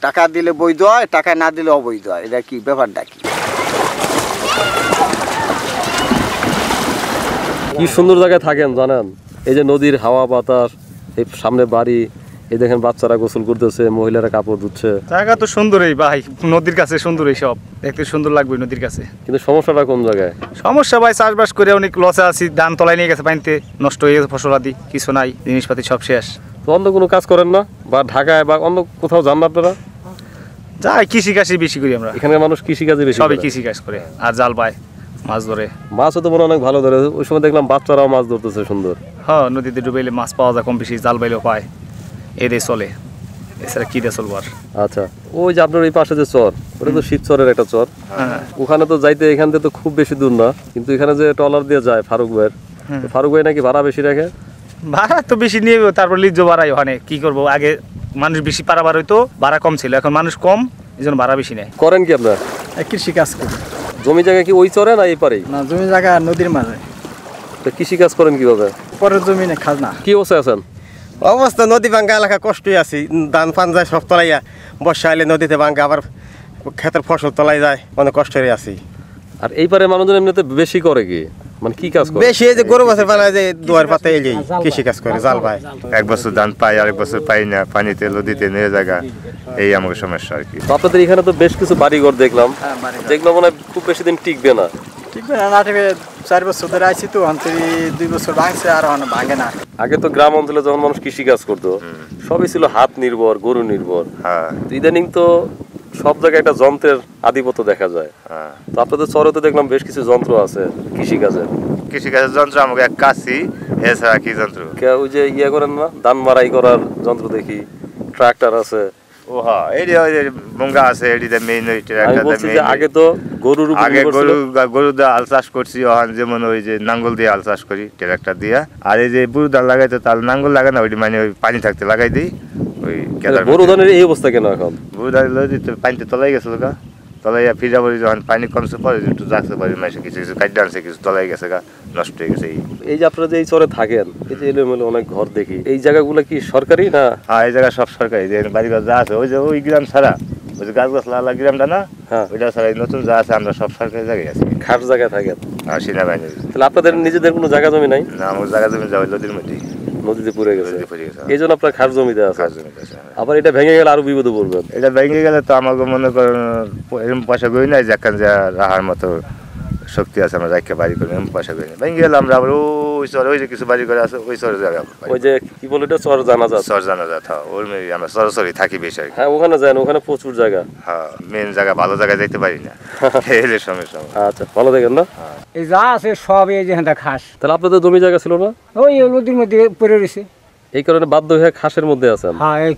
টাকা দিলে বৈধ হয়, টাকা না দিলে অবৈধ হয়, এটা কি ব্যাপারটা কি? কি সুন্দর জায়গায় থাকেন জানেন, এই যে নদীর হাওয়া বাতাস, এই সামনে বাড়ি, এই দেখেন বাচ্চারা গোসল করতেছে, মহিলারা কাপড় ধুচ্ছে। জায়গা তো সুন্দরই ভাই, নদীর কাছে সুন্দরই, সব দেখতে সুন্দর লাগবে নদীর কাছে। কিন্তু সমস্যাটা কোন জায়গায়? সমস্যা ভাই চাষবাস করে অনেক লসে আছি, ধান তলায় নিয়ে গেছে পানিতে, নষ্ট হয়ে গেছে ফসল আদি, কিছু নাই, জিনিসপাতি সব শেষ। তো অন্য কোনো কাজ করেন না, বা ঢাকায় বা অন্য কোথাও যান না আপনারা? যাই কৃষি কাজই বেশি করি আমরা। এখানকার মানুষ কৃষি কাজে বেশি, সবই কৃষি কাজ করে, আর জাল পায়, মাছ ধরে। মাছও তো মনে অনেক ভালো ধরে, ওই সময় দেখলাম বাচ্চারাও মাছ ধরতেছে সুন্দর। হ্যাঁ, নদীতে ডুবাইলে মাছ পাওয়া যায় কম বেশি, জাল বাইলেও পায়, এদের চলে, এছাড়া কি দিয়ে চলবো আর। আচ্ছা, ওই যে আপনার এই পাশে যে চর, ওটা তো শিবচরের একটা চর, ওখানে তো যাইতে এখান থেকে তো খুব বেশি দূর না, কিন্তু এখানে যে ট্রলার দিয়ে যায় ফারুক ভাইয়ের, ফারুক ভাই নাকি ভাড়া বেশি রাখে? ভাড়া তো বেশি নিয়ে, তারপর লিজ্জ বাড়াই, ওখানে কি করবো, আগে মানুষ বেশি পারাবার হইতো, ভাড়া কম ছিল, এখন মানুষ কম, এই জন্য ভাড়া বেশি নেয়। করেন কি আপনার? কৃষি কাজ করি। জমি জায়গা কি ওই চরে না এই পারেই? না, জমি জায়গা নদীর মাঝে। তো কৃষি কাজ করেন কিভাবে? পরের জমি না, খাজনা। কি অবস্থায় আছেন? অবস্থা নদী ভাঙ্গা এলাকা কষ্টই আছি, ধান পান যায় সব তলাইয়া, বর্ষা আইলে নদীতে ভাঙ্গা, আবার ক্ষেতের ফসল তলাই যায়, অনেক কষ্টই আছি। আর এই পারে মানুষজন এমনিতে বেশি করে কি, মানে কি কাজ করে? বেশি এই যে গরু বাছার বেলায় যে দুয়ার পাতে এলেই কৃষি কাজ করে, জাল পায়। এক বছর ধান পাই, আরেক বছর পাই না, পানিতে নদীতে নিয়ে জায়গা, এই আমাকে সমস্যা আর কি। তো আপনাদের এখানে তো বেশ কিছু বাড়িঘর দেখলাম, যেগুলো মনে হয় খুব বেশি দিন টিকবে না। ঠিকবে না, না ঠিকবে, 4 বছর ধরে আছি তো, অন্তরি 2 বছর ভাঙছে, আর ভাঙে না। আগে তো গ্রাম অঞ্চলে যখন মানুষ কৃষি কাজ করতো, সবই ছিল হাত নির্ভর, গরু নির্ভর। ইদানিং তো সব জায়গায় একটা যন্ত্রের আধিপত্য দেখা যায়। তো আপনাদের চরে তো দেখলাম বেশ কিছু যন্ত্র আছে কৃষি কাজে। কৃষিকাজের যন্ত্র আমাকে এক কাশি, এছাড়া কি যন্ত্র? ওই যে ইয়ে করেন না, ধান মারাই করার যন্ত্র দেখি, ট্রাক্টর আছে। ও হ্যাঁ, এটি ওই যে মুঙ্গা আছে, এটিতে মেইন ওই ট্রাক্টর। আগে তো গরুর আগে গরু দিয়ে হাল চাষ করছি, ওখানে যেমন ওই যে নাঙ্গল দিয়ে হাল চাষ করি ট্রাক্টর দিয়া। আর এই যে বুড়ো ধান লাগাইতো, তার নাঙ্গল লাগে না, ওইটি মানে ওই পানি থাকতে লাগাই দিই। ওই বড় ধানের এই অবস্থা কেন এখন? বুড়ো ধান পানিতে তলাই গেছিল গা, তলাইয়া ফিরা পড়ি, যখন পানি কমছে পরে একটু যাচ্ছে পরে মাসে কিছু কিছু কাটতে আনছে, কিছু তলাই গেছে গা, নষ্ট হয়ে গেছে। এই যে আপনারা যে এই চরে থাকেন, এই যে এলোমেলো অনেক ঘর দেখি, এই জায়গাগুলো কি সরকারি না? হ্যাঁ, এই জায়গা সব সরকারি, যে বাড়িঘর যা আছে, ওই যে ওই গ্রাম ছাড়া, ওই যে গাছ গাছ লালা গ্রামটা না, ওইটা ছাড়া নতুন যা আছে আমরা সব সরকারি জায়গায় আছি। খাস জায়গায় থাকেন? আর সেনাবাহিনী। তাহলে আপনাদের নিজেদের কোনো জায়গা জমি নাই? না, আমার জায়গা জমি যাওয়া নদীর মধ্যেই, নদীতে পড়ে গেছে, এই জন্য আপনার খাস জমিতে আছে। আবার এটা ভেঙে গেলে আরো বিপদে পড়বেন। এটা ভেঙে গেলে তো আমাকে মনে করেন এরকম পয়সা করি নাই, যেখান যা রাহার মতো শক্তি আছে, আমরা রাখতে বাড়ি করি, এরকম পয়সা করি না। ভেঙে গেলে আমরা আবার ওই চরে, ওই যে কিছু বাড়ি করে আছে, ওই চরে জায়গা, ওই যে কি বলে এটা, চর জানাজা। চর জানাজা, ওর আমরা চরচরি থাকি বেশি। হ্যাঁ, ওখানে যান, ওখানে প্রচুর জায়গা। হ্যাঁ, মেন জায়গা, ভালো জায়গায় যাইতে পারি না, এলে সমস্যা। আচ্ছা, ভালো দেখেন না, এই যা আছে সব এই যে খাস। তাহলে আপনাদের জমি জায়গা ছিল না? ওই নদীর মধ্যে পড়ে রয়েছে, এই কারণে বাধ্য হয়ে খাসের মধ্যে আছেন। হ্যাঁ, এই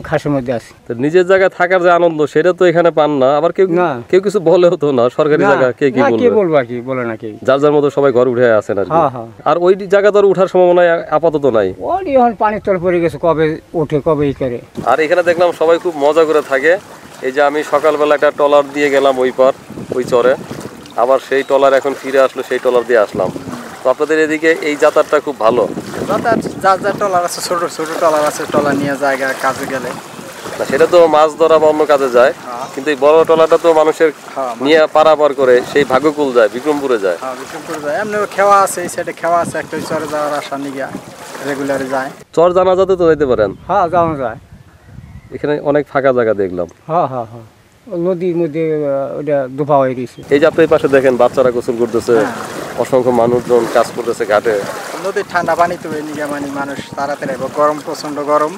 খাসের মধ্যে আছে। নিজের জায়গায় থাকার যে আনন্দ, সেটা তো এখানে পান না। আবার কেউ কিছু বলেও তো না, সরকারি জায়গা কে কি বলবে, আর কি বলে না, কি যার যার মতো সবাই ঘর উঠে আসেন আর কি। আর ওই জায়গা তো ওঠার সম্ভাবনা আপাতত নাই, ওই এখন পানির তল পড়ে গেছে, কবে ওঠে কবে ই করে। আর এখানে দেখলাম সবাই খুব মজা করে থাকে। এই যে আমি সকালবেলা একটা ট্রলার দিয়ে গেলাম ওই পার, ওই চরে, আবার সেই ট্রলার এখন ফিরে আসলো, সেই ট্রলার দিয়ে আসলাম। তো আপনাদের এদিকে এই যাতায়াতটা খুব ভালো? যার যার ট্রলার আছে, ছোট ছোট ট্রলার আছে, ট্রলার নিয়ে জায়গা কাজে গেলে না, সেটা তো মাছ ধরা বা অন্য কাজে যায়, কিন্তু এই বড় ট্রলারটা তো মানুষের নিয়ে পারাপার করে সেই ভাগ্যকুল যায়, বিক্রমপুরে যায়। বিক্রমপুরে যায়, এমনি খেওয়া আছে, এই সাইডে খেওয়া আছে, একটা চরে যাওয়ার আশা নিয়ে রেগুলারে যায়। চর জানাজাতে তো যাইতে পারেন? হ্যাঁ, যাওয়া যায়। এখানে অনেক ফাঁকা জায়গা দেখলাম। হ্যাঁ, নদীর মধ্যে ওটা দুফা হয়ে গেছে। এই যে আপনি এই পাশে দেখেন, বাচ্চারা গোসল করতেছে, অসংখ্য মানুষজন কাজ করতেছে ঘাটে। নদীর ঠান্ডা পানি তো এদিকে মানে মানুষ তাড়াতাড়ি, গরম প্রচন্ড গরম,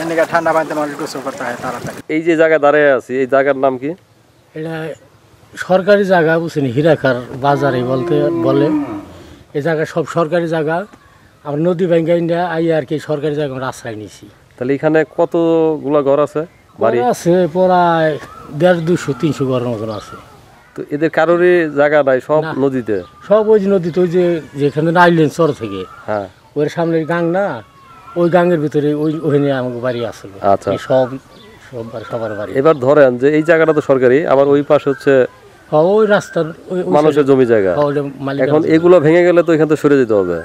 এদিকে ঠান্ডা পানিতে মানুষ গোসল করতে হয় তাড়াতাড়ি। এই যে জায়গায় দাঁড়িয়ে আছি, এই জায়গার নাম কি? এটা সরকারি জায়গা, বুঝছেন, হীরাখার বাজারে বলে। এই জায়গা সব সরকারি জায়গা। আমরা নদী ভাঙ্গা ইন্ডিয়া আই আর কি সরকারি জায়গা আমরা আশ্রয় নিয়েছি। তাহলে এখানে কতগুলো ঘর আছে? বাড়ি আছে প্রায় 150, 200, 300 ঘরের মতন আছে। তো এদের কারোরই জায়গা নাই, সব নদীতে? সব ওই নদীতে, ওই যে যেখানে আইলেন চর থেকে, হ্যাঁ, ওই সামনে গাং না, ওই গাঙের ভিতরে ওখানে আমাকে বাড়ি আসলো। আচ্ছা, সবার বাড়ি। এবার ধরেন যে এই জায়গাটা তো সরকারি, আবার ওই পাশে হচ্ছে ওই রাস্তার মানুষের জমি জায়গা। এখন এগুলো ভেঙে গেলে তো এখান থেকে সরে যেতে হবে।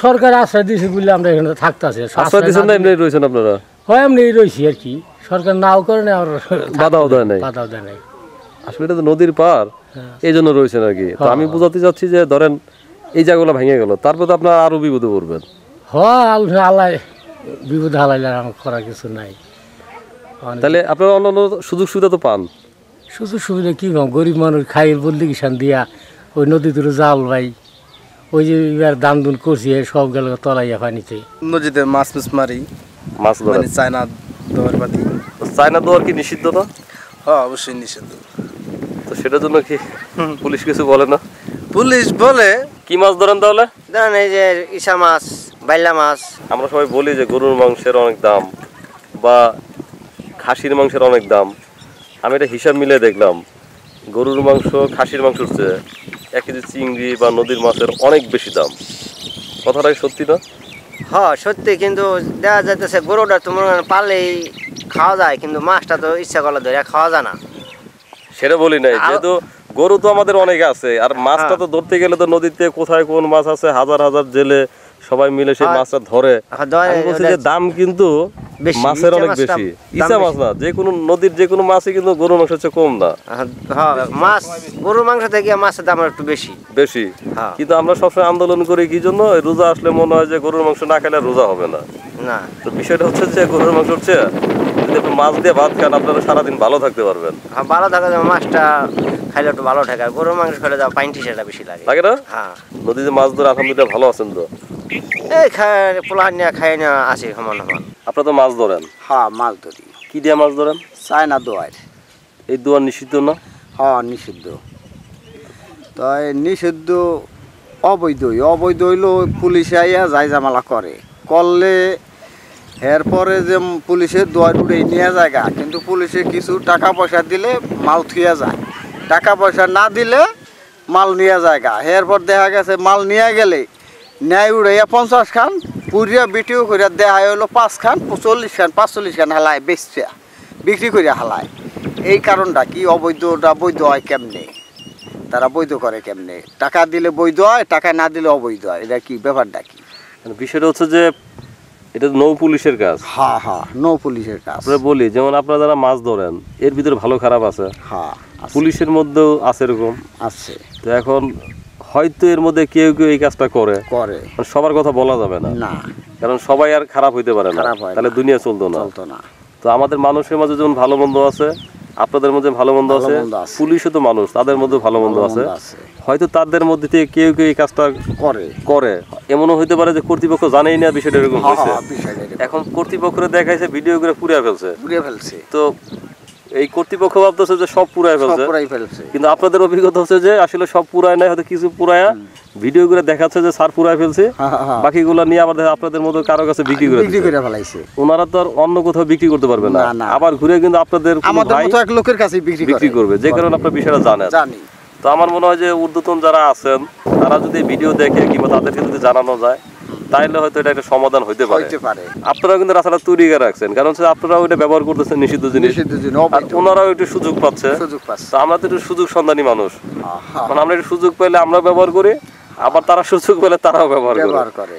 সরকার আশ্রয় দিয়েছে বলে আমরা এখানে থাকতে আছি। আশ্রয় দিচ্ছেন না, এমনি রয়েছেন আপনারা? হয়, এমনি রয়েছি আর কি। সরকার নাও করে না, আর বাধাও দেয় নাই। বাধাও দেয় নাই। আসলে এটা তো নদীর পার, এই জন্য রয়েছেন আর কি। তো আমি বোঝাতে চাচ্ছি যে ধরেন এই জায়গাগুলো ভেঙে গেল, তারপর তো আপনার আরো বিপদে পড়বেন। আল্লাহ বিপদ হালাইলে আমার করার কিছু নাই। তাহলে আপনারা অন্যান্য সুযোগ সুবিধা তো পান। সুযোগ সুবিধা কী কম, গরিব মানুষ খাইয়ের বদলি কিষান দিয়া ওই নদী তুলে জাল ভাই, ওই যে এবার দাম দুন করছি সব গেল তলাইয়া পানিতে। নদীতে মাছ মারি, মাছ ধরেন। চায়না দোয়ার পাতি। চায়না দোয়ার কি নিষিদ্ধ না? হ্যাঁ, অবশ্যই নিষিদ্ধ। তো সেটার জন্য কি পুলিশ কিছু বলে না? পুলিশ বলে। কি মাছ ধরেন তাহলে? ধরেন এই যে ইসা মাছ, বাইলা মাছ। আমরা সবাই বলি যে গরুর মাংসের অনেক দাম বা খাসির মাংসের অনেক দাম। আমি এটা হিসাব মিলে দেখলাম, গরুর মাংস খাসির মাংসের চেয়ে 1 কেজি চিংড়ি বা নদীর মাছের অনেক বেশি দাম। কথাটা কি সত্যি না? হ্যাঁ সত্যি, কিন্তু দেখা যাইতেছে গরুটা তোমার পালেই খাওয়া যায়, কিন্তু মাছটা তো ইচ্ছা করলে ধরে খাওয়া যায় না। সেটা বলি নাই, যেহেতু গরু তো আমাদের অনেক আছে, আর মাছটা তো ধরতে গেলে তো নদীতে কোথায় কোন মাছ আছে হাজার হাজার জেলে সবাই মিলে সেই মাছটা ধরে। আমি বলছি যে দাম কিন্তু মাছের অনেক বেশি। ইচ্ছা মাছ না, যে কোনো নদীর যে কোনো মাছই কিন্তু গরুর মাংসের চেয়ে কম না। হ্যাঁ, মাছ গরুর মাংস থেকে মাছের দাম একটু বেশি বেশি। কিন্তু আমরা সবসময় আন্দোলন করি কি জন্য? রোজা আসলে মনে হয় যে গরুর মাংস না খেলে রোজা হবে না। না, তো বিষয়টা হচ্ছে যে গরুর মাংস হচ্ছে যদি আপনি মাছ দিয়ে ভাত খান, আপনারা সারাদিন ভালো থাকতে পারবেন। হ্যাঁ, ভালো থাকা যায়, মাছটা খাইলে একটু ভালো থাকে। আর গরুর মাংস খেলে যাও পাইনটি সেটা বেশি লাগে। লাগে না? হ্যাঁ, নদীতে মাছ ধরে আলহামদুলিল্লাহ ভালো আছেন তো? এই পোলাহান নিয়ে খাই না আসি সমান সমান। আপনারা তো মাছ ধরেন? হ্যাঁ, মাছ ধরি। কি দিয়ে মাছ ধরেন? চায়না দোয়ার। এই দোয়ার নিষিদ্ধ না? হ্যাঁ, নিষিদ্ধ। তাই নিষিদ্ধ অবৈধ হইলেও পুলিশে আইয়া যাই জামালা করলে এরপরে যে পুলিশের দোয়ার উঠে নিয়ে জায়গা, কিন্তু পুলিশে কিছু টাকা পয়সা দিলে মাল থুয়ে যায়, টাকা পয়সা না দিলে মাল নিয়ে জায়গা। এরপর দেখা গেছে মাল নিয়ে গেলে ন্যায় উড়াইয়া 50 খান, পুরিয়া বিটিও করিয়া দেয়া হলো 5 খান, 40 খান 45 খান হালায় বেচছে, বিক্রি করিয়া হালায়। এই কারণটা কি? অবৈধটা বৈধ হয় কেমনে? তারা বৈধ করে কেমনে? টাকা দিলে বৈধ হয়, টাকা না দিলে অবৈধ হয়। এটা কি ব্যাপারটা কি? বিষয়টা হচ্ছে যে এটা নৌ পুলিশের কাজ। হ্যাঁ, নৌ পুলিশের কাজ। আমরা বলি যেমন আপনারা যারা মাছ ধরেন এর ভিতরে ভালো খারাপ আছে। হ্যাঁ, পুলিশের মধ্যেও আছে এরকম আছে। তো এখন হয়তো এর মধ্যে কেউ এই কাজটা করে, মানে সবার কথা বলা যাবে না, কারণ সবাই আর খারাপ হইতে পারে না, তাহলে দুনিয়া চলতো না। তো আমাদের মানুষের মাঝে যেমন ভালো মন্দ আছে, আপনাদের মধ্যে ভালো মন্দ আছে, পুলিশও তো মানুষ, তাদের মধ্যে ভালো মন্দ আছে। হয়তো তাদের মধ্যে থেকে কেউ এই কাজটা করে, এমনও হইতে পারে যে কর্তৃপক্ষ জানেই না বিষয়টা এরকম হয়েছে। এখন কর্তৃপক্ষরা দেখাইছে ভিডিও করে পুড়িয়ে ফেলছে। তো এই কর্তৃপক্ষ ভাবতেছে যে সব পুরাই ফেলছে, কিন্তু আপনাদের অভিজ্ঞতা হচ্ছে যে আসলে সব পুরায় নাই, হয়তো কিছু পুরায়া ভিডিও করে দেখাচ্ছে যে স্যার পুরাই ফেলছে, বাকিগুলো নিয়ে আবার আপনাদের মতো কারো কাছে বিক্রি করে ফেলাইছে। ওনারা তো আর অন্য কোথাও বিক্রি করতে পারবে না, আবার ঘুরে কিন্তু আপনাদের লোকের কাছে বিক্রি করবে, যে কারণে আপনার বিষয়টা জানেন। তো আমার মনে হয় যে ঊর্ধ্বতন যারা আছেন তারা যদি ভিডিও দেখে কিংবা তাদেরকে যদি জানানো যায়, তাইলে হয়তো এটা একটা সমাধান হইতে পারে। আপনারা কিন্তু রাস্তাটা তৈরি করে রাখছেন, কারণ হচ্ছে আপনারা ওইটা ব্যবহার করতেছেন নিষিদ্ধ জিনিস, আর ওনারাও একটু সুযোগ পাচ্ছে। তো আমরা তো একটু সুযোগ সন্ধানী মানুষ, মানে আমরা একটু সুযোগ পেলে আমরা ব্যবহার করি, আবার তারা সুযোগ পেলে তারাও ব্যবহার করে।